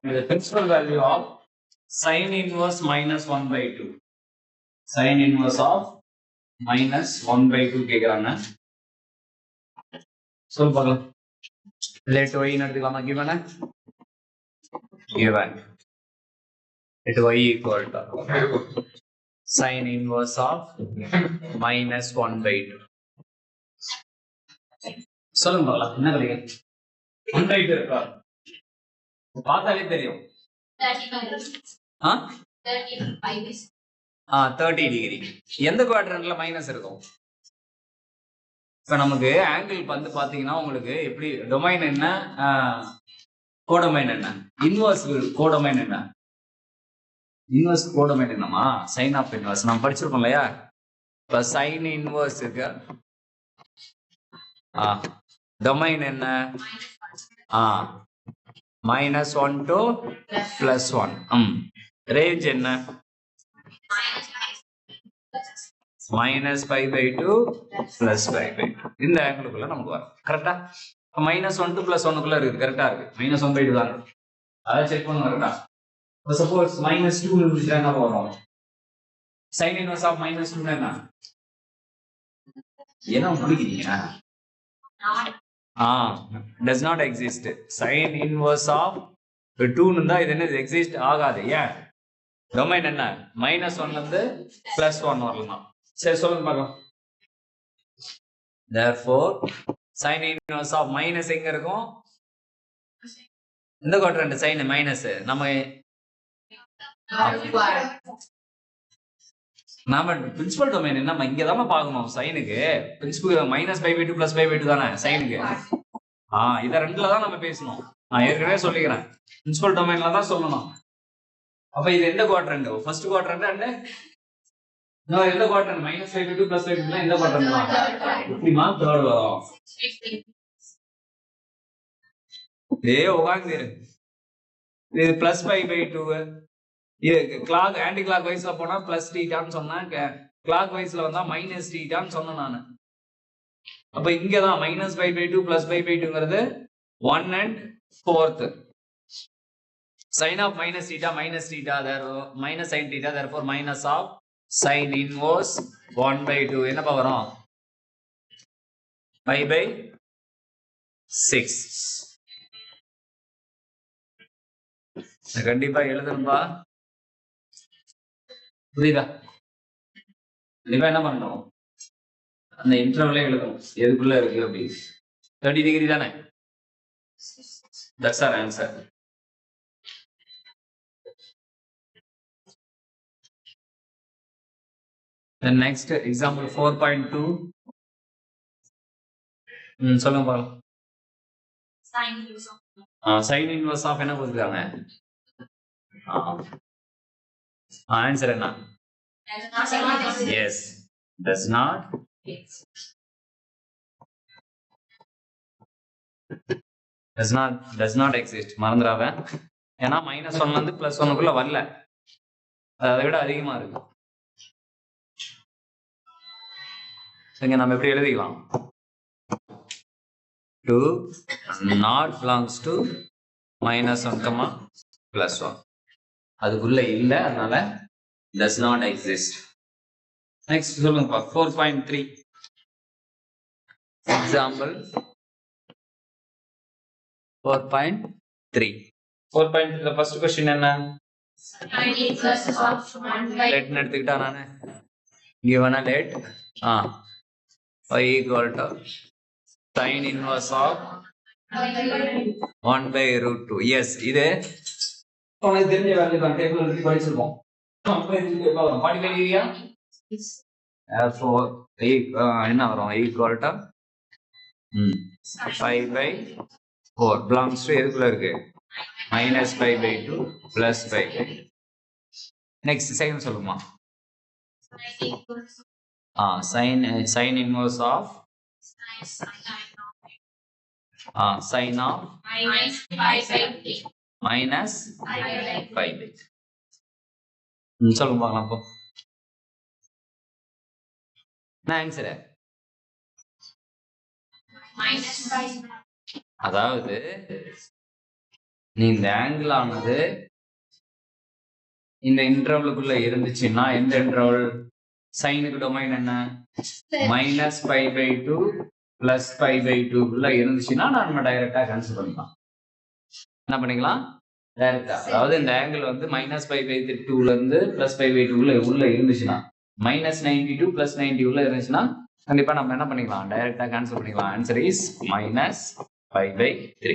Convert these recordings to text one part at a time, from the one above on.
the principal value of sin inverse minus 1 by 2. Sin inverse of minus 1 by 2 கேக்குறாங்க. சொல்ல பார்க்கலாம். Let y எடுத்துக்கலாமா given let y equal to sin inverse of minus 1 by 2. சொல்லுங்க பார்க்கலாம் என்ன கிடைக்கும் 1 by 2 இருக்கா பார்த்தாலே தெரியும் 30 டிகிரி எந்த குவாட்ரண்ட்ல மைனஸ் இருக்கும் இப்ப நமக்கு ஆங்கிள் வந்து பாத்தீங்கன்னா உங்களுக்கு எப்படி டொமைன் என்ன கோடொமைன் என்ன இன்வர்ஸ் கோடொமைன் என்ன இன்வர்ஸ் கோடொமைன் என்னமா சைன் ஆஃப் இன்வர்ஸ் நம்ம படிச்சிருக்கோம் இல்லையா இப்ப சைன் இன்வர்ஸ் இருக்கு டொமைன் என்ன -1 to +1 ரேஞ்ச் என்ன -π/2 +π/2 இந்த ஆங்கிளுக்குள்ள நமக்கு வரும் கரெக்டா -1 to +1 இருக்கு கரெக்டா இருக்கு -1/2 தான் அதை செக் பண்ணுங்க கரெக்டா இப்போ சப்போஸ் -2 இருந்துச்சுன்னா என்ன வரும் sin inverse of -2 என்ன என்ன முடிக்கிறீங்க does not exist sin inverse of 2 இருந்தா இது என்ன எக்ஸிஸ்ட் ஆகாது ஏன் டொமைன் என்ன -1 ல இருந்து +1 வரலாம் சரி சொல்லுங்க பார்க்கலாம் therefore sin inverse of minus எங்க இருக்கும் இந்த குவாட்ரண்ட் sin மைனஸ் நாம பிரின்சிபல் டொமைன் நம்ம இங்க தான் பார்க்கணும் சைனுக்கு பிரின்சிபல் -π/2 +π/2 தானே சைனுக்கு இத ரெண்டுல தான் நம்ம பேசணும் நான் ஏற்கனவே சொல்லிக்கிறேன் பிரின்சிபல் டொமைன்ல தான் சொல்லணும் அப்ப இது எந்த குவாட்ரண்ட் ஃபர்ஸ்ட் குவாட்ரண்ட் அண்ட் எந்த குவாட்ரண்ட் -π/2 +π/2 எந்த குவாட்ரண்ட் தான் இப்படிமா தேர்ட் வரும் உட்காந்து இது +π/2 இது கிளாக் ஆன்டி கிளாக் வைஸ்ல போனா +θன்னு சொன்னேன் கிளாக் வைஸ்ல வந்தா -θன்னு சொன்னேன் நான் அப்ப இங்கதான் -π/2 +π/2ங்கிறது 1 and 4th sin of -θ minus sin θ therefore minus of sin inverse 1/2 என்னப்பா வரும் π/6 கண்டிப்பா எழுதணும்பா புரியுதா கண்டிப்பா என்ன பண்ணணும் அந்த இன்டர்வலே எழுதணும் எதுக்குள்ள இருக்கு அப்படி 30 டிகிரி தானே that's our answer then next example 4.2 சொல்லுங்க பாருங்க sin inverse of என்ன கொடுத்துருக்காங்க ஆன்சர் என்ன yes does not exist மறந்துடாத ஏன்னா -1 ல இருந்து +1 வரல அதை விட அதிகமா இருக்கு இங்க நம்ம எப்படி எழுதிக்கலாம் 2 not belongs to -1, +1 அதுக்குள்ள இல்ல அதனால does not exist next சொல்லுங்க 4.3 example 4.3 4.3 first question என்ன let எடுத்துக்கிட்டா நானு given a let y equal to sin inverse of 1/√2 yes இது உங்களுக்கு தெரிஞ்ச வேல்யூ தான் டேபிள் எழுதி படிச்சிருக்கோம் 45 டிகிரியா therefore என்ன வரும் equal to 5/4 belongs to எதுக்குள்ள இருக்கு -π/2 +π/2 next second சொல்லுமா sin inverse of sin of -π/2 சொல்லுங்க பார்க்கலாம் அப்போ என்ன ஆன்சர் அதாவது நீ இந்த ஆங்கிள் ஆனது இந்த இன்டர்வலுக்குள்ள இருந்துச்சுன்னா எந்த இன்டர்வல் சைனுக்கு டொமைன் என்ன -π/2 +π/2 குள்ள இருந்துச்சுன்னா நம்ம டைரக்டா கேன்சல் பண்ணிக்கலாம். என்ன பண்ணிக்கலாம் டைரக்டா, அதாவது இந்த ஆங்கிள் வந்து -π/2 இருந்து +π/2 உள்ள இருந்துச்சுன்னா -92 +90 உள்ள இருந்துச்சுன்னா கண்டிப்பா நம்ம என்ன பண்ணிக்கலாம் டைரக்டா கேன்சல் பண்ணிக்கலாம். Answer is -π/3.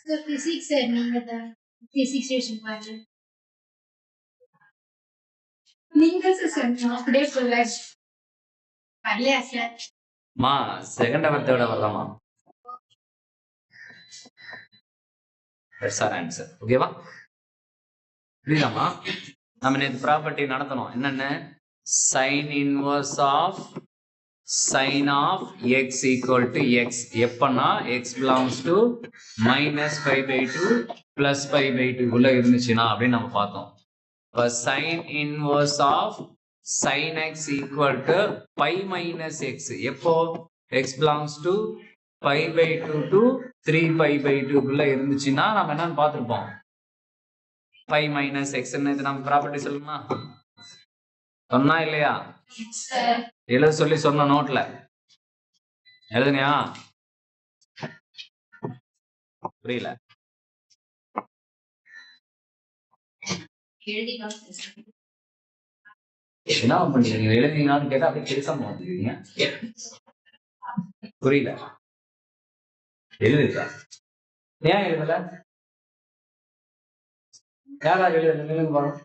சார் பிசிக்ஸ் நீங்க தான் பிசிக்ஸ் டியூஷன் பாரு நீங்க சார் அப்படியே சொல்ல வரலையா சார் மா செகண்ட் அவர் தேர்ட் அவர் தான்மா. That's our answer. ஓகேவா? புரியுதாமா? நம்ம நேற்று ப்ராப்பர்ட்டி நடத்தணும். என்னென்ன sine inverse of sin of x equal to x எப்பனா x belongs to -π/2 +π/2 உள்ள இருந்துச்சுன்னா அப்படின்னு நம்ம பார்த்தோம். இப்போ sin inverse of sin x equal to π minus x எப்போ x belongs to π/2 to 3π/2 குள்ள இருந்துச்சுன்னா நம்ம என்னன்னு பார்த்துருப்போம். π minus x இது நம்ம ப்ராப்பர்ட்டி சொல்லணுமா? சொன்னா இல்லையா? எழுத சொல்லி சொன்ன நோட்ல எழுதுனியா? புரியல? என்ன பண்றீங்க? எழுதினான்னு கேட்டா அப்படியே பேசாம வந்துருக்கீங்க. புரியல? எழுதுதா? ஏன் எழுதல? யாரா எழுதுங்க பாருங்க.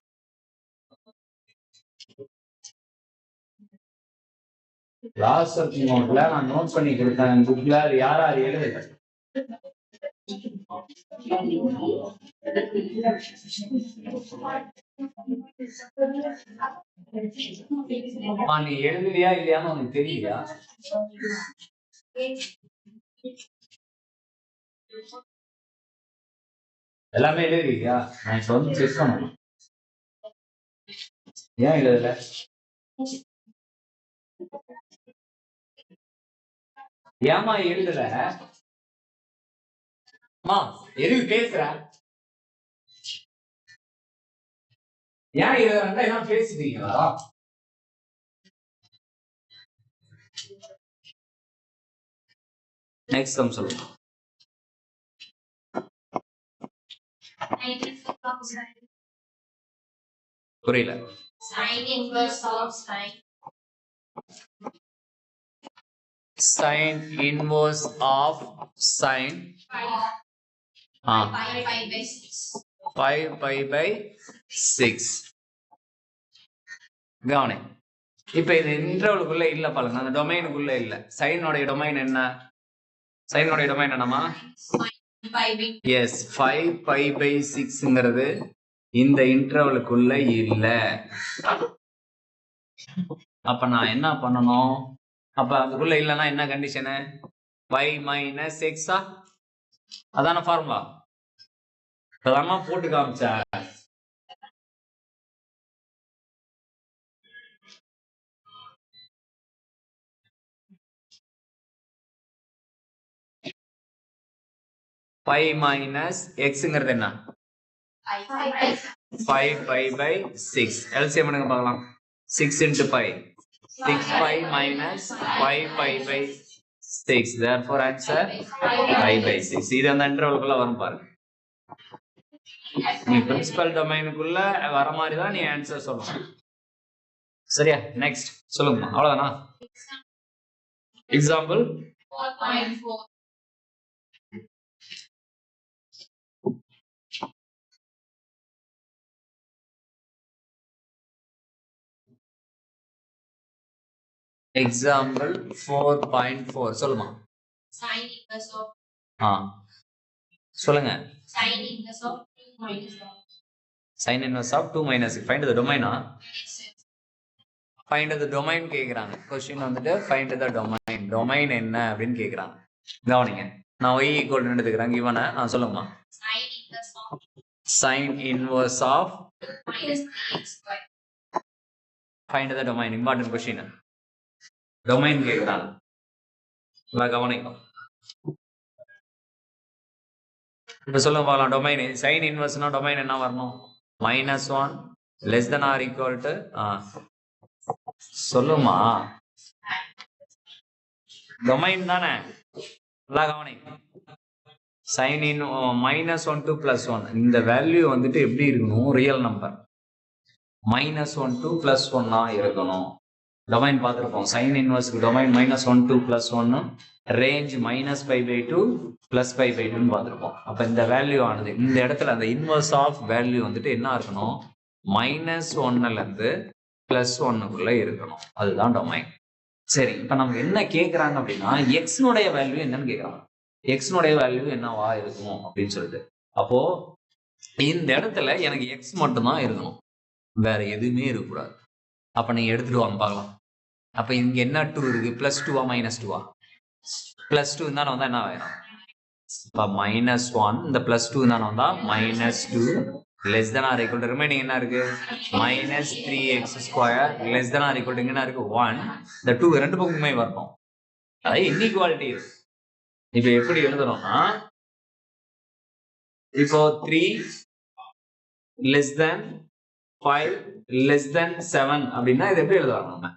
லாஸ்ட் நோட்ல நான் நோட் பண்ணி கொடுத்தேன் புக்ல யாரா எழுதுங்க. நீ எழுதுறியா இல்லையான்னு உனக்கு தெரியலையா? எல்லாமே எழுதுறியா? நான் இப்ப வந்து செக் பண்ணணும். ஏன் எழுதல? ஏமா எழுதல? எதுக்கு பேசுற? ஏன் எழுதுறா? என்ன பேசுறீங்களா? நெக்ஸ்ட் சம் சொல்லுங்க. புரியல? sin inverse of sin sin inverse of sin 5π/6 கவனி. இப்ப இது இன்டர்வலுக்குள்ள இல்ல பாருங்க, அந்த டொமைனுக்குள்ள இல்ல. சைனோட டொமைன் என்ன? சைனோட டொமைன் என்னமா? எஸ் 5π/6ங்கிறது இந்த இன்டர்வலுக்குள்ள இல்ல. அப்ப நான் என்ன பண்ணணும்? அப்ப அதுக்குள்ள இல்லைன்னா என்ன கண்டிஷனு? y minus x அதான ஃபார்முலா. அதாம போட்டு காமிச்ச. π minus xங்கிறது என்ன? 5π/6. LCM எடுங்க பார்க்கலாம். 6 into π 6π minus 5π/6. Therefore answer 5/6. இது அந்த இன்டர்வலுக்குள்ள வரும் பாருங்க. நீ பிரின்சிபல் டொமைனுக்குள்ள வர மாதிரி தான் நீ ஆன்சர் சொல்லணும். சரியா? நெக்ஸ்ட் சொல்லுங்க. அவ்வளவுதானா? எக்ஸாம்பிள் 4.4. எக்ஸாம்பிள் 4.4 சொல்லுமா? sin inverse of சொல்லுங்க. sin inverse of 2 minus 1. sin inverse of 2 minus 6. Find the domain. Find the domain கேக்குறாங்க. கொஸ்டின் வந்துட்டு find the domain. domain என்ன அப்படின்னு கேக்குறாங்க. கவனிங்க. நான் y equal ன்னு எடுத்துக்கிறேன். இவனை நான் சொல்லுமா? sin inverse of minus 3x square. Find the domain. Important question. domain கேக்குறாங்க. கவனிங்க. இப்ப சொல்லுங்க பார்க்கலாம். டொமைன் சைன் இன்வெர்ஸ்னா டொமைன் என்ன வரணும்? -1 less than or equal to சொல்லுமா டொமைன் தானே. நல்லா கவனி. சைன் இன் -1 to +1 இந்த வேல்யூ வந்துட்டு எப்படி இருக்கணும்? Real number. -1 to +1 இருக்கணும். டொமைன் பார்த்துருப்போம். சைன் இன்வெர்ஸ்க்கு டொமைன் -1 to +1, ரேஞ்ச் -π/2 +π/2 பார்த்துருப்போம். அப்ப இந்த வேல்யூ ஆனது இந்த இடத்துல அந்த இன்வெர்ஸ் ஆஃப் வேல்யூ வந்துட்டு என்ன இருக்கணும்? -1ல இருந்து +1க்குள்ள இருக்கணும். அதுதான் டொமைன். சரி, இப்ப நமக்கு என்ன கேக்குறாங்க அப்படின்னா எக்ஸ்னுடைய வேல்யூ என்னன்னு கேக்குறாங்க. எக்ஸ்னுடைய வேல்யூ என்னவா இருக்கும் அப்படின்னு சொல்லிட்டு. அப்போ இந்த இடத்துல எனக்கு எக்ஸ் மட்டும்தான் இருக்கணும், வேற எதுவுமே இருக்கக்கூடாது. அப்ப நீங்க எடுத்துட்டு வாங்க பார்க்கலாம். அப்ப இங்க என்ன 2 இருக்கு? +2 -2 +2 தானே வந்தா என்ன ஆயிரும்? இப்ப -1 இந்த +2 தானே வந்தா -2 less than or equal to remaining என்ன இருக்கு? -3x² less than or equal to என்ன இருக்கு? 1. இந்த 2 ரெண்டு பக்கமுமே வரணும். அதாவது இன்இக்வாலிட்டி இருக்கு. இப்ப எப்படி எழுதணும்னா இப்போ 3 less than 5 less than 7 அப்படின்னா இது எப்படி எழுதலாம்? நம்ம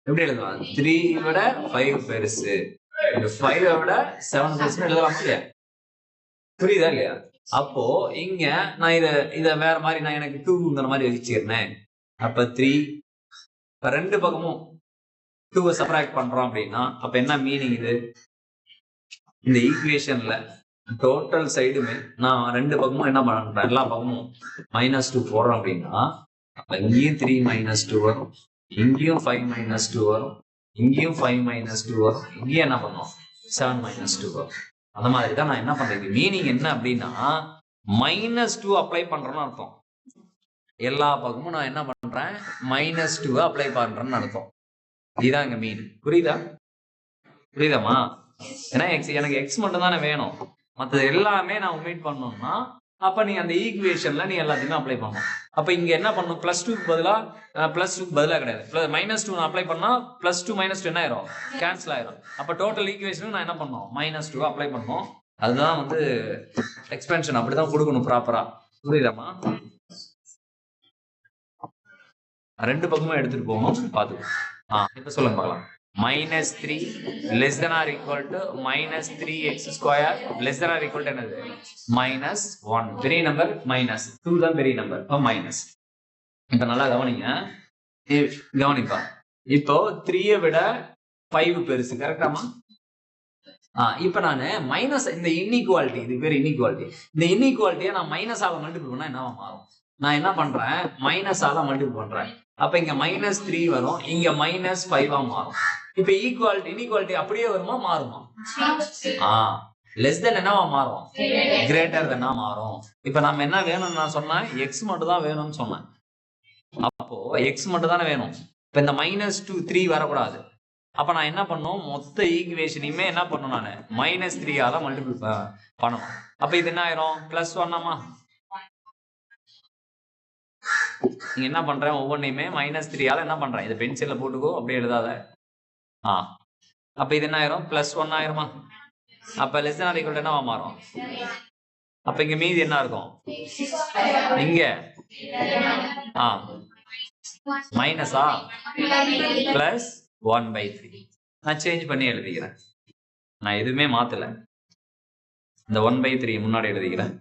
எப்படி எழுதலாம்? 3 விட 5 பெருசு, 5 விட 7 பெருசுன்னு எழுதலாமா இல்லையா? புரியுதா இல்லையா? அப்போ இங்க நான் இத வேற மாதிரி நான் எனக்கு 2ங்கிற மாதிரி வச்சுக்கிறேன். அப்ப 3 ரெண்டு பக்கமும் 2 சப்ராக்ட் பண்றோம் அப்படின்னா அப்ப என்ன மீனிங்? இது இந்த ஈக்குவேஷன்ல டோட்டல் சைடுமே நான் ரெண்டு பக்கமும் என்ன பண்றேன்? எல்லா பக்கமும் -2 போடுறோம் அப்படின்னா அப்ப இங்கேயும் 3 -2 வரும், இங்கேயும் 5 -2 வரும், இங்கேயும் 5 -2 வரும், இங்கேயும் என்ன பண்ணுவோம்? 7 -2 வரும். அந்த மாதிரி தான் நான் என்ன பண்றேன். மீனிங் என்ன அப்படின்னா -2 அப்ளை பண்றேன்னு அர்த்தம். எல்லா பக்கமும் நான் என்ன பண்றேன்? -2 அப்ளை பண்றேன்னு அர்த்தம். இதுதான் இங்க மீன். புரியுதாமா? ஏன்னா எனக்கு எக்ஸ் மட்டும் தானே வேணும், மற்றது எல்லாமே நான் ஒமிட் பண்ணணும்னா அப்ப நீ அந்த ஈக்குவேஷன்ல நீ எல்லாத்தையுமே அப்ளை பண்ணணும். அப்ப இங்க என்ன பண்ணணும்? +2க்கு பதிலா கிடையாது, -2 அப்ளை பண்ணா +2 -2 என்ன ஆயிரும்? கேன்சல் ஆயிரும். அப்ப டோட்டல் ஈக்குவேஷன் நான் என்ன பண்ணணும்? -2 அப்ளை பண்ணணும். அதுதான் வந்து எக்ஸ்பென்ஷன். அப்படிதான் கொடுக்கணும் ப்ராப்பரா. புரியுதாமா? ரெண்டு பக்கமும் எடுத்துட்டு போகணும். பாத்துக்கோ. இப்ப சொல்லுங்க பார்க்கலாம். -3 less than or equal to -3x² less than or equal to என்னது? -1. பெரிய நம்பர் -2 தான் பெரிய நம்பர். மைனஸ். இப்ப நல்லா கவனிப்பா. இப்போ 3 விட 5 பெருசு. கரெக்டாமா? இப்ப நானு மைனஸ் இந்த இன்இக்வாலிட்டி, இது பேர் இன்இக்வாலிட்டி. இந்த இன்இக்வாலிட்டியை நான் மைனஸால மல்டிபிள் பண்ணா என்னவா மாறும்? நான் என்ன பண்றேன்? மைனஸால மல்டிபிள் பண்றேன். அப்ப இங்க -3 வரும், இங்க -5 மாறும். இப்ப இன்இக்வாலிட்டி அப்படியே வருமா மாறுமா? லெஸ் தென் என்னவா மாறும்? கிரேட்டர் தென்னா மாறும். இப்ப நம்ம என்ன வேணும்னு நான் சொன்னேன்? எக்ஸ் மட்டும் தான் வேணும்னு சொன்னேன். அப்போ எக்ஸ் மட்டும் தானே வேணும். இப்ப இந்த -3 வரக்கூடாது. அப்ப நான் என்ன பண்ணும்? மொத்த ஈக்குவேஷனையுமே என்ன பண்ணும்? நான் -3ஆல மல்டிபிள் பண்ணணும். அப்ப இது என்ன ஆயிரும்? +1. நீங்க என்ன பண்றேன்? ஒவ்வொன்றையுமே -3ஆல என்ன பண்றேன்? இதை பென்சில்ல போட்டுக்கோ, அப்படியே எழுதாத. அப்ப இது என்ன ஆயிரும்? +1 ஆயிருமா? அப்ப less than or equal to என்னவா மாறும்? அப்ப இங்க மீதி என்ன இருக்கும்? இங்க மைனஸா +1/3. நான் சேஞ்ச் பண்ணி எழுதிக்கிறேன். நான் எதுவுமே மாத்தல. இந்த 1/3 முன்னாடி எழுதிக்கிறேன்.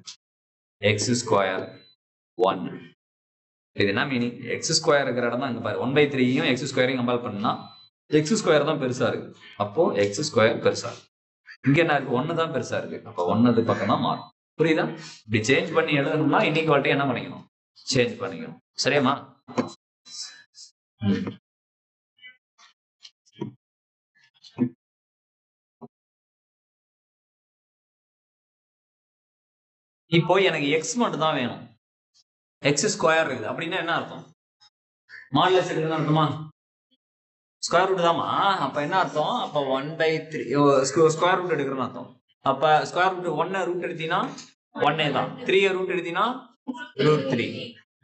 x² 1. இது என்ன மீனிங்? x² இருக்கிற இடம் தான் இங்க பாரு. 1/3யும் x² கம்பேர் பண்ணா x² தான் பெருசா இருக்கு. அப்போ x² பெருசா இருக்கு. இங்க என்ன இருக்கு? 1 தான் பெருசா இருக்கு. அப்ப 1 பக்கம் தான் மாறும். புரியுதா? இப்படி சேஞ்ச் பண்ணி எழுதணும்னா இன்இக்வாலிட்டி என்ன பண்ணிக்கணும்? சேஞ்ச் பண்ணிக்கணும். சரியாமா? இப்போ எனக்கு எக்ஸ் மட்டும் தான் வேணும். x² இருக்குது அப்படின்னா என்ன அர்த்தம்? மாடுலஸ் எடுக்கணும் அர்த்தமா? ஸ்கொயர் ரூட் தாமா. அப்ப என்ன அர்த்தம்? அப்ப 1/3 ஸ்கொயர் ரூட் எடுக்கிறேன்னு அர்த்தம். அப்ப ஸ்கொயர் ரூட் 1 ரூட் எடுத்தீங்கன்னா 1 தான். 3 ரூட் எடுத்தீங்கன்னா √3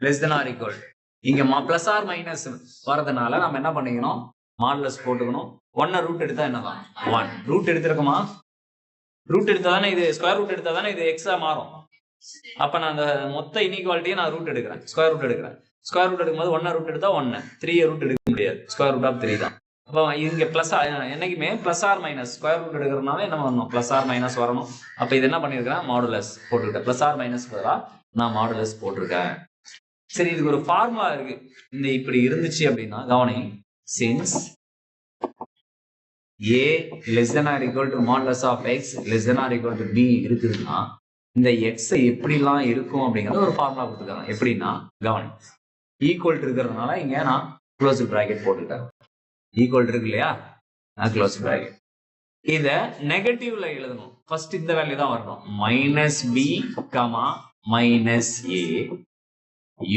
less than or equal. இங்க பிளஸ் ஆர் மைனஸ் வரதுனால நம்ம என்ன பண்ணிக்கணும்? மாடுலஸ் போட்டுக்கணும். 1 ரூட் எடுத்தா என்னதான்? 1 ரூட் எடுத்திருக்கோமா? ரூட் எடுத்தா தானே இது ஸ்கொயர் ரூட் எடுத்தா தானே இது எக்ஸா மாறும். அப்ப நான் அந்த மொத்த இன்இக்வாலிட்டியை நான் ரூட் எடுக்கிறேன், ஸ்கொயர் ரூட் எடுக்கிறேன். ஸ்கொயர் ரூட் எடுக்கும்போது 1 ரூட் எடுத்தா 1, 3 ரூட் எடுக்க முடியாது, ஸ்கொயர் ரூட் ஆஃப் 3 தான். அப்போ இங்க பிளஸ் என்னைக்குமே plus or minus square root எடுக்கிறதுனால என்ன வரணும், பிளஸ் ஆர் மைனஸ் வரணும். அப்ப இது என்ன பண்ணிருக்கேன், மாடுலஸ் போட்டிருக்கேன். பிளஸ் ஆர் மைனஸ் பதிலா நான் மாடுலஸ் போட்டிருக்கேன். சரி, இதுக்கு ஒரு ஃபார்முலா இருக்கு. இந்த இப்படி இருந்துச்சு அப்படின்னா கவனி, since a less than or equal to modulus of x less than or equal to b இருக்குதுன்னா இந்த x எப்படிலாம் இருக்கும் அப்படிங்கறது ஒரு ஃபார்முலா கொடுத்துருக்காங்க. எப்படின்னா கவனி, ஈக்குவல் இருக்கிறதுனால இங்க நான் க்ளோஸ் பிராக்கெட் போட்டுட்டேன். ஈக்குவல் இருக்கு இல்லையா, நான் க்ளோஸ் பிராக்கெட். இத நெகட்டிவ்ல எழுதணும். ஃபர்ஸ்ட் இந்த வேல்யூ தான் வரணும். -b, -a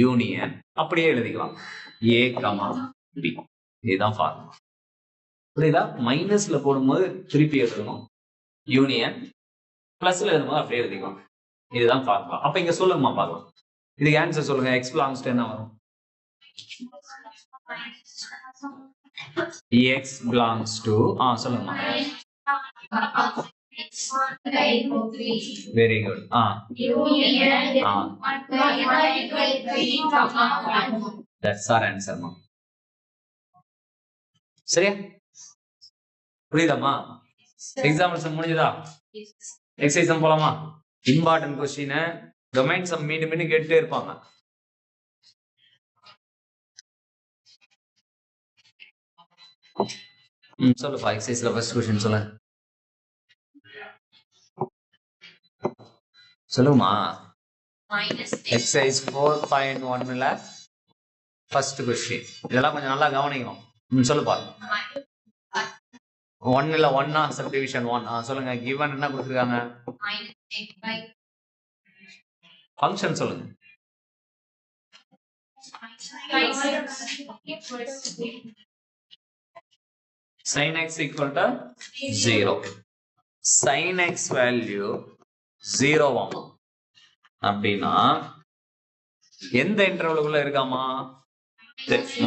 யூனியன் அப்படியே எழுதிக்கலாம், a, b. இதுதான் ஃபார்முலா. புரியுதா? மைனஸ்ல போடும்போது திருப்பி எழுதணும், யூனியன். பிளஸ்ல எழுதும்போது அப்படியே எழுதிக்கலாம். இதுதான் ஃபார்முலா. அப்ப இங்க சொல்லுங்கம்மா பார்க்கலாம். இதுக்கு ஆன்சர் சொல்லுங்க. x belongs to என்ன வரும்? x belongs to சொல்லுங்கம்மா. Very good. That's our answer, ma. சரியா? புரியுதாம்மா? எக்ஸாம்பிள்ஸ் முடிஞ்சதா? எக்ஸசைஸ் போலாமா? இம்பார்ட்டன்ட் கொஸ்டின், டொமைன் சம் மீண்டும் மீண்டும் கேட்டுட்டே இருப்பாங்க. சொல்லுப்பா, எக்ஸசைஸ்ல ஃபர்ஸ்ட் கொஸ்டின் சொல்ல சொல்லுமா. எக்ஸசைஸ் 4.1ல ஃபர்ஸ்ட் கொஸ்டின். இதெல்லாம் கொஞ்சம் நல்லா கவனிக்கணும். சொல்லுப்பா. 1ல 1 சப்டிவிஷன் 1. சொல்லுங்க. given என்ன கொடுத்திருக்காங்க? ஃபங்க்ஷன் சொல்லுங்க. sin x equal to 0. sin x value 0 ஆகும் அப்படின்னா எந்த இன்டர்வலுக்குள்ள இருக்காமா?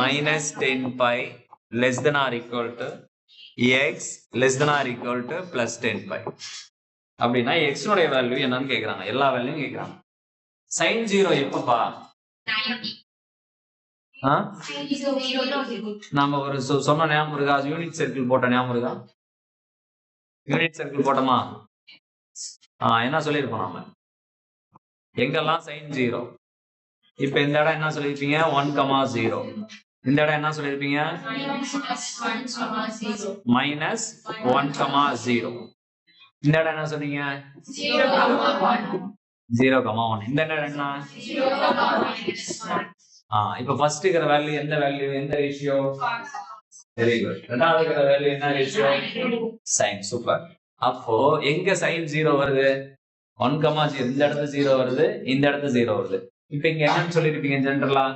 -10 pi less than or equal to x less than or equal to plus 10 pi. அப்படின்னா x உடைய வேல்யூ என்னன்னு கேக்குறாங்க. எல்லா வேல்யூவும் கேக்குறாங்க. sin 0 எப்பப்பா? நாம ஒரு சொன்ன ஞாபகம் இருக்கா? யூனிட் சர்க்கிள் போட்ட ஞாபகம் இருக்கா? யூனிட் சர்க்கிள் போட்டோமா? என்ன சொல்லிருப்போம் நாம? எங்கெல்லாம் sin 0. இப்ப இந்த இடம் என்ன சொல்லிருப்பீங்க? 1,0. இந்த இடம் என்ன சொல்லிருப்பீங்க? -1,0. இந்த இடம் என்ன சொன்னீங்க? 0,1. இந்த இடம் என்ன? இப்ப ஃபர்ஸ்ட் இருக்கிற வேல்யூ எந்த வேல்யூ, எந்த ரேஷியோ? Very good. ரெண்டாவது இருக்கிற வேல்யூ என்ன ரேஷியோ? sin. சூப்பர். அப்போ எங்க sin 0 வருது? 1,0. இந்த இடத்துல 0 வருது, இந்த இடத்துல 0 வருது. இப்ப இங்க என்னன்னு சொல்லிருப்பீங்க ஜெனரலா?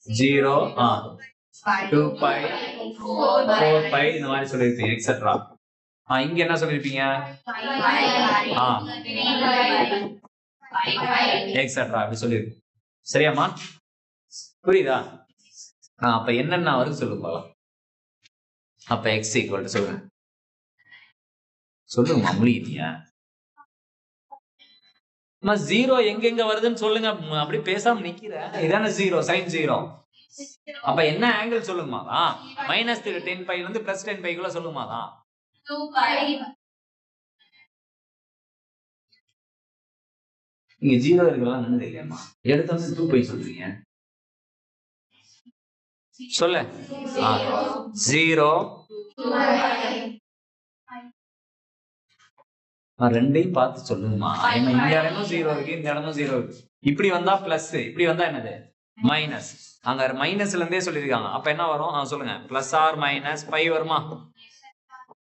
0, 2 pi, 4 pi இந்த மாதிரி சொல்லிருப்பீங்க எக்ஸெட்ரா. இங்க என்ன சொல்லிருப்பீங்க? எக்ஸெட்ரா அப்படி சொல்லிருப்பீங்க. சரியாமா? புரியுதா? அப்ப என்னென்ன வருது சொல்லுங்க. அப்ப x equal to சொல்லுங்க. சொல்லுங்க முடியலையா? 0 எங்க வருதுன்னு சொல்லுங்க. அப்படி பேசாம நிக்கிற. இதான 0, sin 0. அப்ப என்ன ஆங்கிள் சொல்லுங்கமா? -10 pi இருந்து +10 pi குள்ள சொல்லுமா? 2 pi. இங்க 0 இருக்கலாம் என்னது இல்லையாமா? எடுத்தோம்னா 2 pi சொல்றீங்க. சொல்ல 0 ரெண்டையும் பார்த்து சொல்லுங்கம்மா. இந்த இடமும் 0 இருக்கு, இந்த இடமும் 0 இருக்கு. இப்படி வந்தா பிளஸ், இப்படி வந்தா என்னது? மைனஸ். அங்க மைனஸ்ல இருந்தே சொல்லிருக்காங்க. அப்ப என்ன வரும் சொல்லுங்க. பிளஸ் ஆர் மைனஸ் பை வருமா?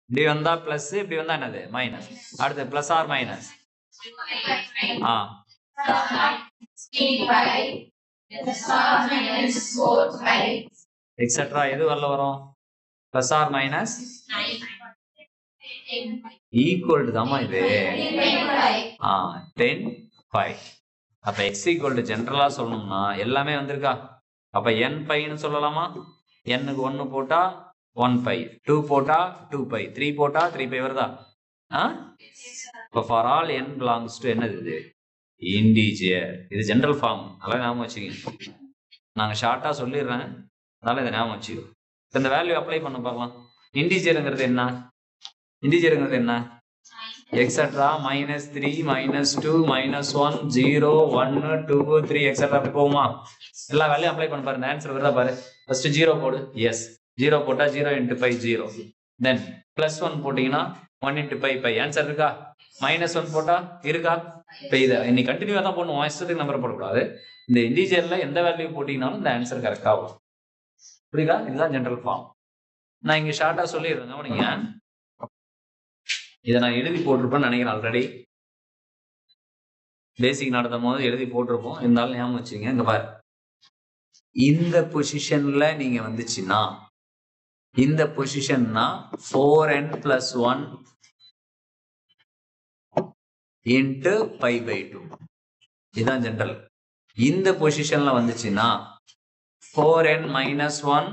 இப்படி வந்தா பிளஸ், இப்படி வந்தா என்னது? மைனஸ். அடுத்து பிளஸ் ஆர் மைனஸ் எக்ஸெட்ரா எது வரல வரும்? Plus or minus equal to தாமா இது 10 pi. அப்ப x equal to ஜெனரலா சொல்லணும்னா எல்லாமே வந்திருக்கா? அப்ப n பைன்னு சொல்லலாமா? n க்கு 1 போட்டா 1 pi, 2 போட்டா 2 pi, 3 போட்டா 3 pi வருதா? இப்போ for all n belongs to என்னது இது இன்டிஜர். இது ஜென்ரல் ஃபார்ம், அதெல்லாம் ஞாபகம் வச்சுக்கோங்க. நாங்கள் ஷார்ட்டாக சொல்லிடுறேன், அதனால இதை ஞாபகம் வச்சுக்கோ. இந்த வேல்யூ அப்ளை பண்ண பார்க்கலாம். இன்டிஜருங்கிறது என்ன? இன்டிஜருங்கிறது என்ன? எக்ஸட்ரா -3 -2 -1 0 1 2 3 எக்ஸட்ரா போகுமா? எல்லா வேல்யூம் அப்ளை பண்ண பாரு. ஆன்சர் வருதா பாரு. ஃபர்ஸ்ட் 0 போடு. எஸ், 0 போட்டா 0 × π 0. தென் +1 போட்டீங்கன்னா 1 × π. ஆன்சர் இருக்கா? -1 போட்டா இருக்கா? இப்போ இதை நீ கண்டினியூவா தான் போடணும், இஷ்டத்துக்கு நம்பர் போடக்கூடாது. இந்த இன்டிஜர்ல எந்த வேல்யூ போட்டீங்கன்னாலும் இந்த ஆன்சர் கரெக்டா வரும். புரியுதா? இதுதான் ஜென்ரல் ஃபார்ம். நான் இங்க ஷார்ட்டா சொல்லிடுறேன், கவனிங்க. இதை நான் எழுதி போட்டிருப்பேன்னு நினைக்கிறேன். ஆல்ரெடி பேசிக் நடத்தும் போது எழுதி போட்டிருப்போம், இருந்தாலும் ஞாபகம் வச்சுங்க. இங்க பாரு, இந்த பொசிஷன்ல நீங்க வந்துச்சுன்னா, இந்த பொசிஷன்னா 4n + 1 × π/2. இதுதான் ஜென்ரல். இந்த பொசிஷன்ல வந்துச்சுன்னா 4n - 1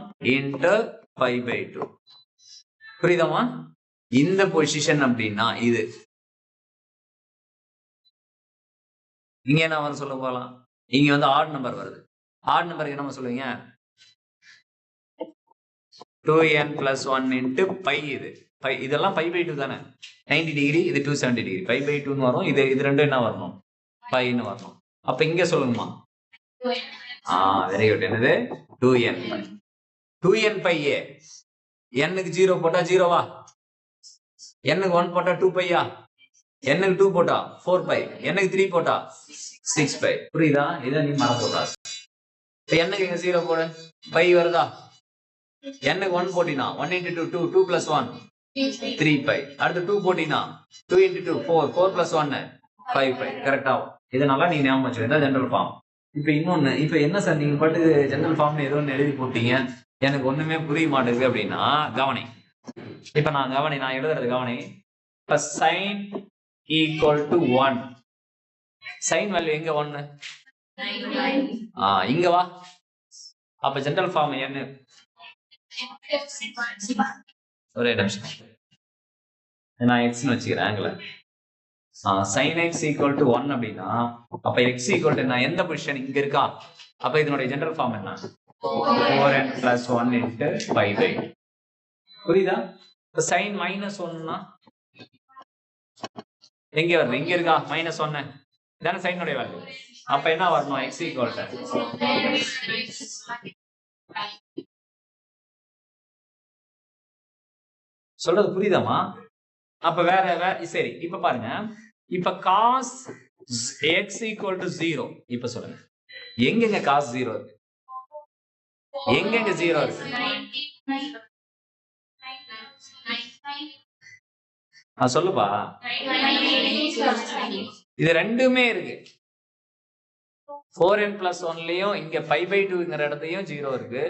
× π/2. புரியுதாமா? இந்த பொசிஷன் அப்படின்னா இது. இங்க என்ன வரும் சொல்ல போகலாம்? இங்க வந்து ஆட் நம்பர் வருது. ஆட் நம்பருக்கு என்ன சொல்லுவீங்க? 2n + 1 × π. இது π, இதெல்லாம் π/2 தானே. 90 டிகிரி, இது 270 டிகிரி. π/2 வரும். இது ரெண்டும் என்ன வரணும்? πன்னு வரணும். அப்ப இங்க சொல்லுங்கம்மா. Very good. என்னது? 2n π. 2n π. n-க்கு 0 போட்டா 0வா? n-க்கு 1 போட்டா 2π-யா? n-க்கு 2 போட்டா 4π. n-க்கு 3 போட்டா 6π. புரியுதா? இதை நீ மறந்துடாது. இப்ப n-க்கு இங்க 0 போடு. π வருதா? n-க்கு 1 போட்டினா 1 × 2 2 + 1 3π. அடுத்து 2 போட்டினா 2 × 2 4 4 + 1 5π. கரெக்டா? இதனால நீ ஞாபகம் வச்சுக்கோ, ஜென்ரல் ஃபார்ம். இப்ப இன்னொன்னு, இப்ப என்ன சார் நீங்க பாட்டு ஜென்ரல் ஃபார்ம் ஏதோ ஒன்று எழுதி போட்டீங்க, எனக்கு ஒண்ணுமே புரிய மாட்டேங்குது அப்படின்னா கவனி. இப்ப நான் எழுதுறது கவனி. இப்ப sin = 1. sin வேல்யூ எங்க 1? இங்க வா. அப்ப ஜென்ரல் ஃபார்ம் என்ன? ஒரே நிமிஷம், நான் எக்ஸ்னு வச்சுக்கிறேன் ஆங்கில. sin x = 1 அப்படின்னா அப்ப x = என்ன? எந்த பொசிஷன் இங்க இருக்கா? அப்ப இதனுடைய ஜெனரல் ஃபார்ம் என்ன? 4n + 1 × π/2. புரியுதா? இப்ப sin -1னா எங்க வருது? இங்க இருக்கா? -1 தான sin உடைய வேல்யூ. அப்ப என்ன வரணும்? x சொல்றது புரியுதாமா? அப்ப வேற சரி, இப்ப பாருங்க. இப்ப cos x = 0. இப்ப சொல்லுங்க, எங்கெங்க cos 0 இருக்கு? எங்கெங்க 0 இருக்கு? சொல்லுப்பா. இது ரெண்டுமே இருக்கு. 4n + 1லயும் இங்க π/2ங்கிற இடத்தையும் 0 இருக்கு.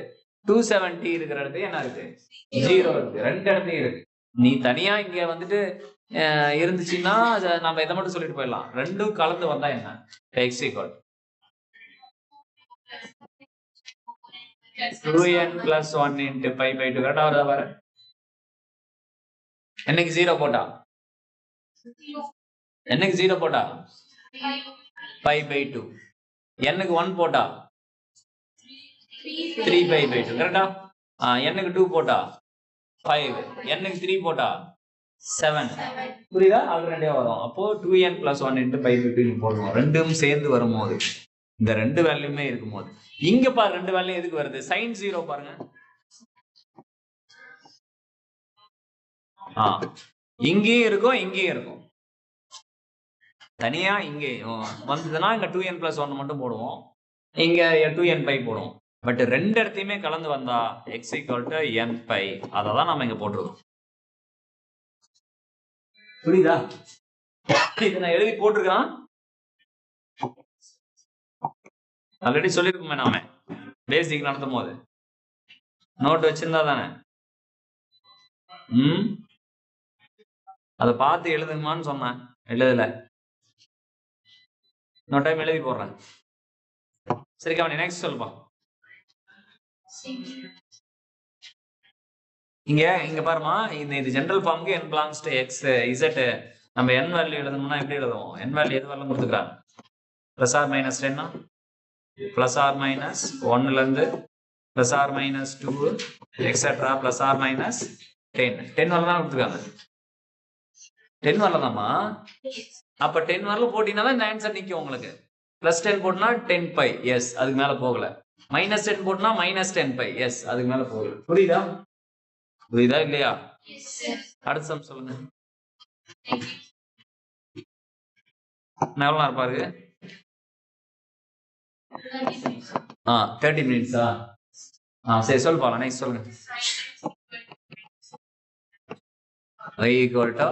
270 இருக்கிற இடத்தையும் என்ன இருக்கு? 0 இருக்கு. ரெண்டு இடத்தையும் இருக்கு. நீ தனியா இங்க வந்துட்டு இருந்துச்சுன்னா நம்ம இதை மட்டும் சொல்லிட்டு போயிடலாம். ரெண்டும் கலந்து வந்தா என்ன? x = 2n + 1 × π/2. கரெக்டா வருதா பாரு? என்னைக்கு 0 போட்டா? என்னைக்கு 0 போட்டா? π/2. n-க்கு 1 போட்டா 3π/2. கரெக்டா? n-க்கு 2 போட்டா 5. n-க்கு 3 போட்டா 7. புரியுதா? அது ரெண்டே வரும். அப்போ 2n + 1 × π/2 போடணும். ரெண்டும் சேர்ந்து வரும்போது, இந்த ரெண்டு வேல்யூமே இருக்கும்போது, இங்க பாரு ரெண்டு வேல்யூ எதுக்கு வருது? sin 0 பாருங்க. இங்கேயும் இருக்கும், இங்கேயும் இருக்கும். தனியா இங்கே வந்ததுன்னா இங்க 2n + 1 மட்டும் போடுவோம், இங்க 2n π போடுவோம். பட் ரெண்டு இடத்தையுமே கலந்து வந்தா x = nπ. அததான் நம்ம இங்க போட்டுருக்கோம். புரியுதா? இது நான் எழுதி போட்டிருக்கான், ஆல்ரெடி சொல்லிருக்கோமே நாம பேசிக் நடத்தும் போது. நோட் வச்சிருந்தா தானே அதை பார்த்து எழுதுங்கம்மான்னு சொன்னேன். எழுதல, இன்னொரு டைம் எழுதி போடுறேன். சரி கவனி, நெக்ஸ்ட் சொல்லுப்பா. இங்க பாருமா, இது ஜெனரல் ஃபார்முக்கு n belongs to x z. நம்ம n வேல்யூ எழுதணும்னா எப்படி எழுதுவோம்? n வேல்யூ எது வரலாம் கொடுத்துக்கிறாங்க? Plus or minus 10 plus or minus 1ல இருந்து plus or minus 2 etcetera plus or minus 10 வரல தான் கொடுத்துருக்காங்க. 10 வரலதாம்மா. அப்ப 10 வரல போட்டீங்கன்னா இந்த ஆன்சர் நிற்கும் உங்களுக்கு. பிளஸ் 10 போட்டுனா 10 பை, எஸ், அதுக்கு மேல போகல. மைனஸ் 10 போட்டுனா மைனஸ் 10 பை, எஸ், அதுக்கு மேல போகல. புரியுதா இல்லையா? அடுத்த சம் சொல்லுங்க. எவ்வளோ நேரம் பாருங்க? 30 மினிட்ஸா? சரி சொல்லு பாக்கலாம். நெக்ஸ்ட் சொல்லுங்க. y equal to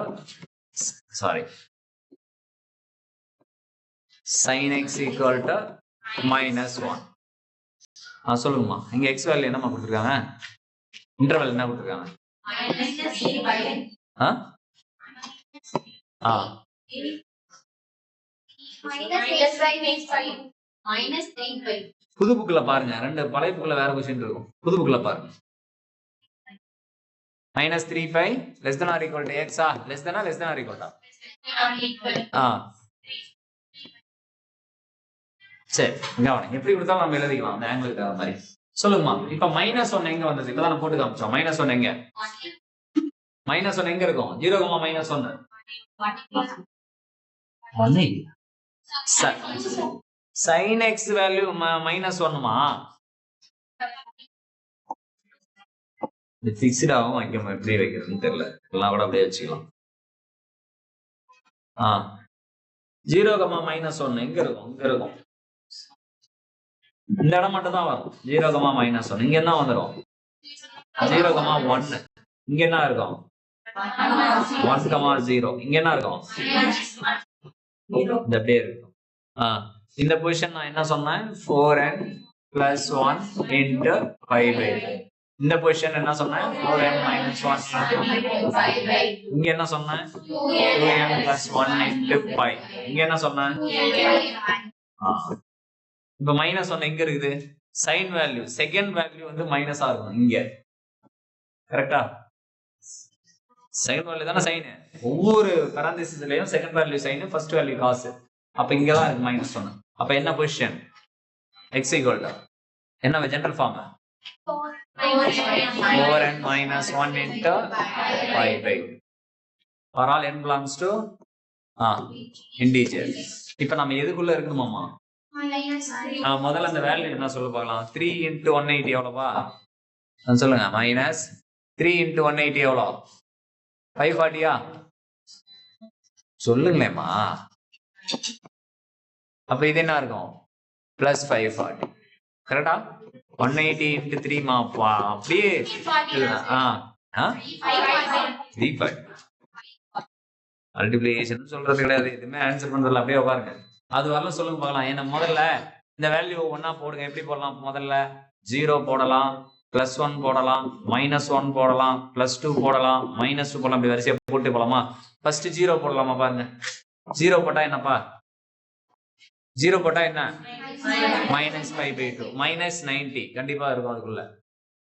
sin x equal to minus 1. சொல்லுங்கம்மா. இங்க x வேல்யூ என்னம்மா கொடுத்துருக்காங்க? இன்டர்வல் என்ன கொடுத்துருக்காங்க? புது புக்ல பாருங்க. ரெண்டு பழைய புக்ல வேற கொஸ்டின் இருக்கும். புது புக்ல பாருங்க. minus 3 pi less than or equal to x less than or equal to சரி கவனம். எப்படி கொடுத்தாலும் நம்ம எழுதிக்கலாம் அந்த ஆங்கிளுக்கு தகுந்த மாதிரி. சொல்லுங்கம்மா. இப்ப -1 எங்க வந்தது? இப்பதான் போட்டு காமிச்சோம். -1 எங்க? -1 எங்க இருக்கும்? 0, -1 sin x வேல்யூ -1மா? இது ஃபிக்ஸ்ட் ஆகும். வைக்கணும். எப்படி வைக்கிறதுன்னு தெரியல. எல்லாம் கூட அப்படியே வச்சுக்கலாம். 0, -1 எங்க இருக்கும்? இங்க இருக்கும். இந்த இடம் மட்டும் தான் வரும். 0, -1 இங்க என்ன வந்துடும்? 0, 1 இங்க என்ன இருக்கும்? 1, 0 இங்க என்ன இருக்கும்? இந்த அப்படியே இருக்கும். இந்த பொசிஷன் நான் என்ன சொன்னேன்? 4n + 1 × π/2. இந்த பொசிஷன் என்ன சொன்னேன்? 4n - 1 இங்க என்ன சொன்னேன்? 2n + 1 × π. இங்க என்ன சொன்னேன்? இப்ப -1 எங்க இருக்குது? சைன் வேல்யூ செகண்ட் வேல்யூ வந்து மைனஸா இருக்கும் இங்க. கரெக்டா? செகண்ட் வேல்யூ தானே சைன். ஒவ்வொரு பராந்தசிஸ்லயும் second value sine, first value cos. அப்ப இங்க தான் இருக்கு -1. அப்ப என்ன பொசிஷன்? x = என்ன general form? 4n - 1 × π/2 for all n belongs to integer. இப்ப நம்ம எதுக்குள்ள இருக்கணுமாமா? முதல்ல அந்த வேல்யூ என்ன சொல்ல பார்க்கலாம். 3 × 180 எவ்வளோப்பா? சொல்லுங்க. -3 × 180 எவ்வளோ? 540 சொல்லுங்களேம்மா. அப்ப இது என்ன இருக்கும்? +540. கரெக்டா? 180 × 3 மாப்பா. அப்படியே 340 மல்டிப்ளிகேஷன் சொல்றது கிடையாது. எதுவுமே ஆன்சர் பண்றதுல அப்படியே உட்காருங்க. அது வரலாம். சொல்லுங்க பார்க்கலாம். ஏன்னா முதல்ல இந்த வேல்யூ ஒன்னா போடுங்க. எப்படி போடலாம்? முதல்ல 0 போடலாம், +1 போடலாம், -1 போடலாம், +2 போடலாம், -2 போடலாம். அப்படி வரிசையா போட்டு போலாமா? ஃபர்ஸ்ட் 0 போடலாமா? பாருங்க. 0 போட்டா என்னப்பா? 0 போட்டா என்ன? -π/2 -90 கண்டிப்பா இருக்கும் அதுக்குள்ள.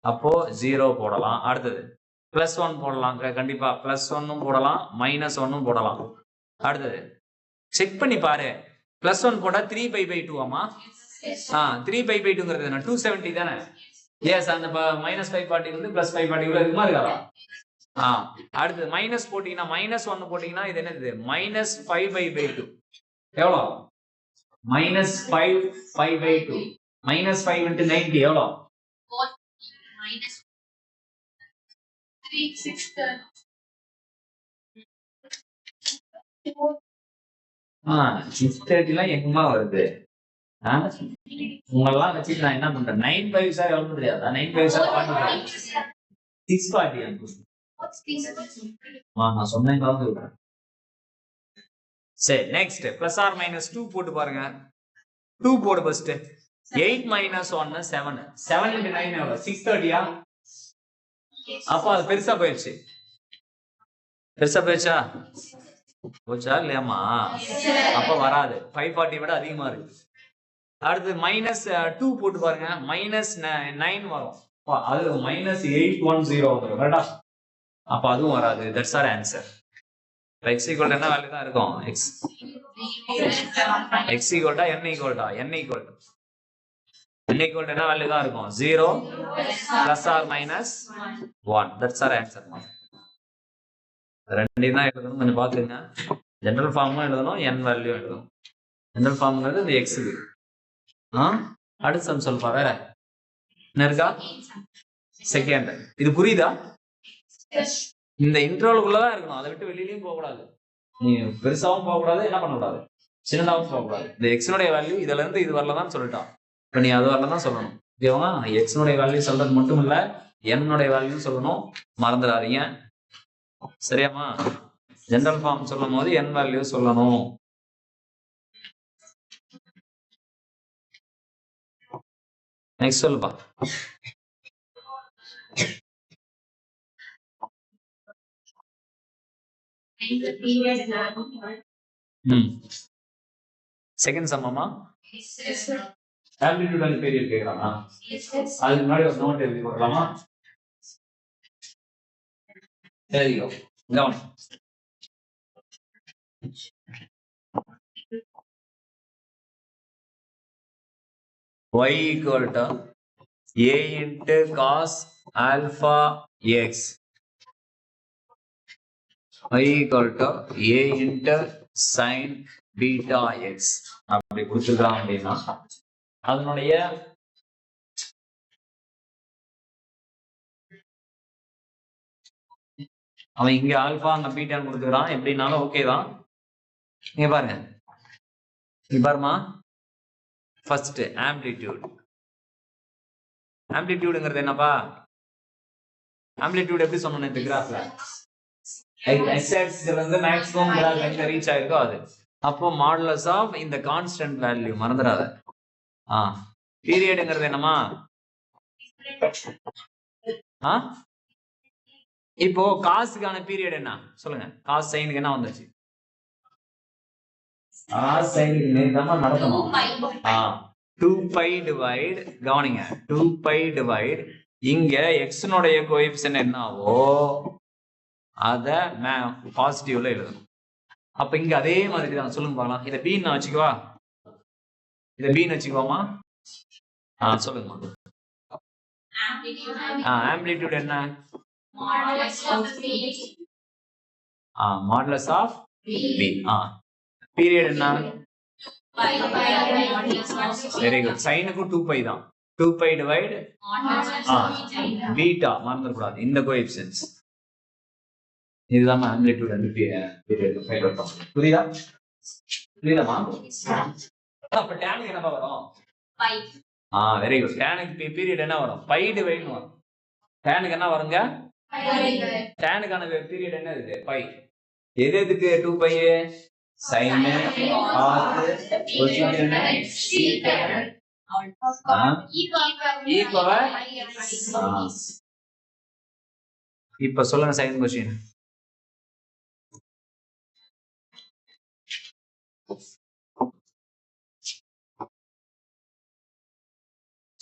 அப்போ 0 போடலாம். அடுத்தது +1 போடலாம். கண்டிப்பா +1 போடலாம், -1 போடலாம். அடுத்தது செக் பண்ணி பாரு. +1 போட்டா 3π/2 ஆமா? 3π/2ங்கிறது என்ன? 270 தானே? எஸ். அந்த -540 வந்து +540 உள்ள இருக்குமா இருக்காதா? அடுத்து மைனஸ் போட்டீங்கன்னா, -1 போட்டீங்கன்னா இது என்னது? -5/2 எவ்வளோ? -5/2 -5 × 90 எவ்வளோ? 630 எங்கம்மா வருது? உங்களெல்லாம் வச்சுட்டு நான் என்ன பண்றேன்? 9/5 சார் எவ்வளவு தெரியாதா? 9/5 சார் 640. நான் சொன்னேன். சரி நெக்ஸ்ட் +or-2 போட்டு பாருங்க. 2 போடு ஃபர்ஸ்ட். 8 - 1 7. 7 × 9 எவ்வளவு? 630. அப்ப அது பெருசா போயிடுச்சு. போச்சா இல்லையாமா? அப்ப வராது. 540 விட அதிகமா இருக்கு. அடுத்து -2 போட்டு பாருங்க. -9 வரும். அது -810 வந்துடும் கரெக்டா. அப்ப அதுவும் வராது. That's our answer. x equal என்ன வேல்யூ தான் இருக்கும்? x ஈக்குவல் n ஈக்குவல் என்ன வேல்யூ தான் இருக்கும்? 0 plus or minus 1. That's our answer. ரெண்டையும் தான் எழுதணும், கொஞ்சம் பாத்துங்க. ஜெனரல் ஃபார்மும் எழுதணும், n வேல்யூ எழுதணும். ஜெனரல் ஃபார்ம்ங்கிறது இந்த எக்ஸுக்கு. அடுத்த சம் சொல்லுப்பா. வேற என்ன இருக்கா? செகண்ட். இது புரியுதா? இந்த இன்ட்ரோலுக்குள்ளதான் இருக்கணும், அதை விட்டு வெளியிலயும் போக கூடாது. நீ பெருசாவும் போக கூடாது, என்ன பண்ண கூடாது, சின்னதாவும் போக கூடாது. இந்த எக்ஸனுடைய வேல்யூ இதுல இருந்து இது வரலதான் சொல்லிட்டான். இப்ப நீ அது வரலதான் சொல்லணும். ஓகேவா? எக்ஸனுடைய வேல்யூ சொல்றது மட்டும் இல்ல, என்னுடைய வேல்யூ சொல்லணும், மறந்துடாதீங்க. சரியாமா? ஜெனரல் ஃபார்ம் சொல்லும் போது n வேல்யூ சொல்லணும். நெக்ஸ்ட் சொல்லுப்பா. செகண்ட் சம்மமா? ஆம்ப்ளிட்யூட் அண்ட் பீரியட் கேக்குறானா? அதுக்கு முன்னாடி ஒரு நோட் எழுதி போடலாமா? எழுதிக்கோ. கவனி. y equal to a into cos alpha x. y equal to a into sin beta x. அப்படி கொடுத்துருக்கான் அப்படின்னா அதனுடைய அவன் இங்க ஆல்பா அங்க பீட்டான்னு கொடுத்துக்கிறான். எப்படின்னாலும் ஓகே தான். இங்க பாருங்க, இங்க பாருமா. ஃபர்ஸ்ட் ஆம்ப்ளிட்யூடுங்கிறது என்னப்பா? ஆம்ப்ளிட்யூட் எப்படி சொன்னோம் இந்த கிராஃப்ல? எக்ஸ் ஆக்சிஸ்ல இருந்து மேக்ஸிமம் கிராஃப் எங்க ரீச் ஆயிருக்கோ அது. அப்போ மாடுலஸ் ஆஃப் இந்த கான்ஸ்டன்ட் வேல்யூ மறந்துடாத. பீரியடுங்கிறது என்னமா? இப்போ காசுக்கான பீரியட் என்ன சொல்லுங்க? காஸ் சைனுக்கு என்ன வந்துச்சு? காஸ் சைனுக்கு நேர்தாமா நடத்தணும். 2π டிவைட், கவனிங்க, 2π டிவைட் இங்க எக்ஸ்னுடைய கோஎஃபிஷியன்ட் என்னவோ அத பாசிட்டிவ்ல எழுதணும். அப்ப இங்க அதே மாதிரி தான். சொல்லுங்க பார்க்கலாம். இத b ன்னு வச்சுக்கவா? இத b ன்னு வச்சுக்கோமா? சொல்லுங்க. ஆம்ப்ளிட்யூட் என்ன? Modulus of b. பீரியட் என்ன? Very good. சைனுக்கு 2π தான். 2π டிவைட் பீட்டா மறந்துடக்கூடாது, இந்த கோஎஃபிஷியன்ட்ஸ். இதுதான் amplitude and period find out பண்ணணும். புரியுதா? புரியுதாமா? அப்ப டேனுக்கு என்ன வரும்? பை. Very good. டேனுக்கு பீரியட் என்ன வரும்? பை டிவைட் வரும். டேனுக்கு என்ன வருங்க? டேனுக்கான பீரியட் என்ன இருக்கு? பை. எது எதுக்கு 2π? sin cos cosine e power. இப்ப சொல்லுங்க sin cosine.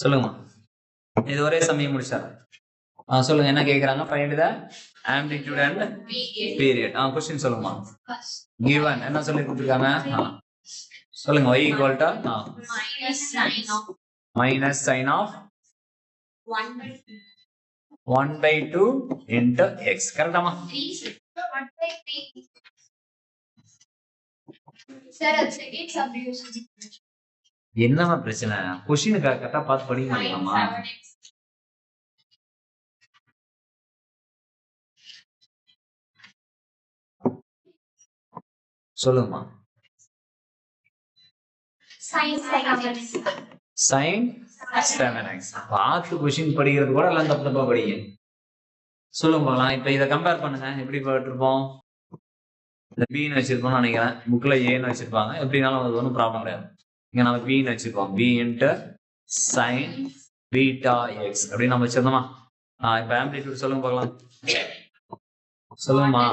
சொல்லுங்க. இது ஒரே சமயம் முடிச்சாரு. சொல்லுங்க என்ன கேக்குறாங்க? find the amplitude and period. Question சொல்லுமா? given என்ன சொல்லி கொடுத்திருக்காங்க? சொல்லுங்க. y equal to minus sin of 1/2 into x. கரெக்டாமா? என்னமா பிரச்சனை? क्वेश्चन கரெக்டா பார்த்து படிக்க மாட்டீங்களாமா? சொல்லுங்கம்மா. sin 7x. பார்த்து क्वेश्चन படிக்கிறது கூட எல்லாம் தப்பு தப்பா படிங்க. சொல்லுங்க பார்க்கலாம். இப்ப இதை கம்பேர் பண்ணுங்க. எப்படி போட்டிருப்போம்? இந்த b ன்னு வச்சிருப்போம்னு நினைக்கிறேன். புக்ல a-ன்னு வச்சிருப்பாங்க. எப்படினாலும் அது ஒன்றும் ப்ராப்ளம் கிடையாது. இங்க நம்ம b ன்னு வச்சிருப்போம். b into sin beta x அப்படின்னு நம்ம வச்சிருந்தோமா? இப்ப ஆம்ப்ளிட்யூட் சொல்லுங்க பார்க்கலாம். சொல்லுங்கம்மா.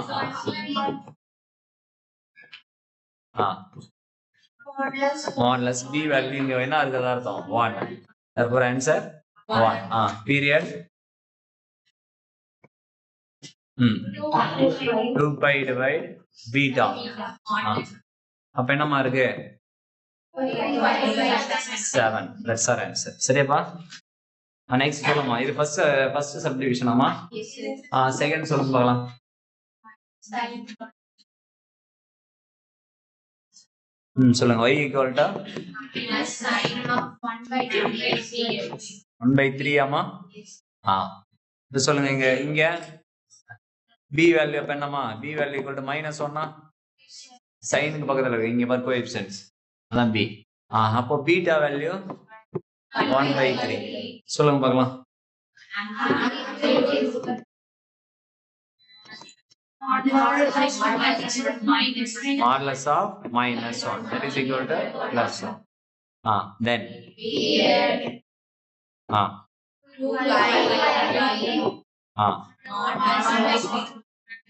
modulus b வேல்யூ இங்க என்ன இருக்கிறதா அர்த்தம்? 1. therefore answer 1 period 2 pi divide beta அப்ப என்னமா இருக்கு 7 that's our answer சரியாப்பா நெக்ஸ்ட் சொல்லுமா இது ஃபர்ஸ்ட் சப்டிவிஷன் ஆமா செகண்ட் சொல்லுங்க பார்க்கலாம் சொல்லுங்க y equal to -1 by 3 ஆமா இது சொல்லுங்க இங்க b வேல்யூ அப்ப என்னமா b வேல்யூ equal to -1 சைனுக்கு பக்கத்துல இருக்கு இங்க பார் கோஎஃபிஷியன்ட்ஸ் அதான் b அப்போ பீட்டா வேல்யூ 1 by 3 சொல்லுங்க பார்க்கலாம் modulus of -1 that is equal to +1 then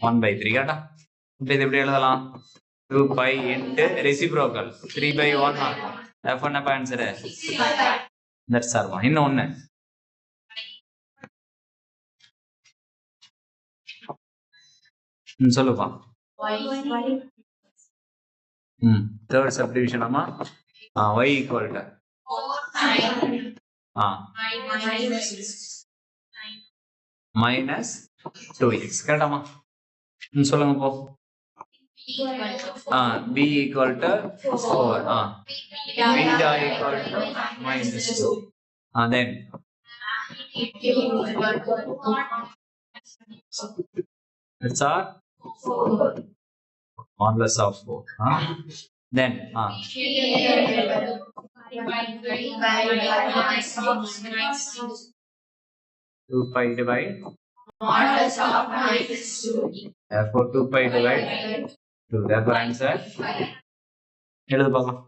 1 by 3 கேட்டா இப்போ இது எப்படி எழுதலாம் 2 pi into reciprocal 3 by 1 f1 அப்ப ஆன்சர் that's our one இன்னும் ஒண்ணு சொல்லுப்பா third subdivision ஆமா y equal to -2x கேட்டாமா சொல்லுங்க போ b equal to 4 beta equal to -2 then it's our modulus of 4 then 2 pi divide therefore 2 pi divide 2 therefore answer எழுது பார்க்கலாம்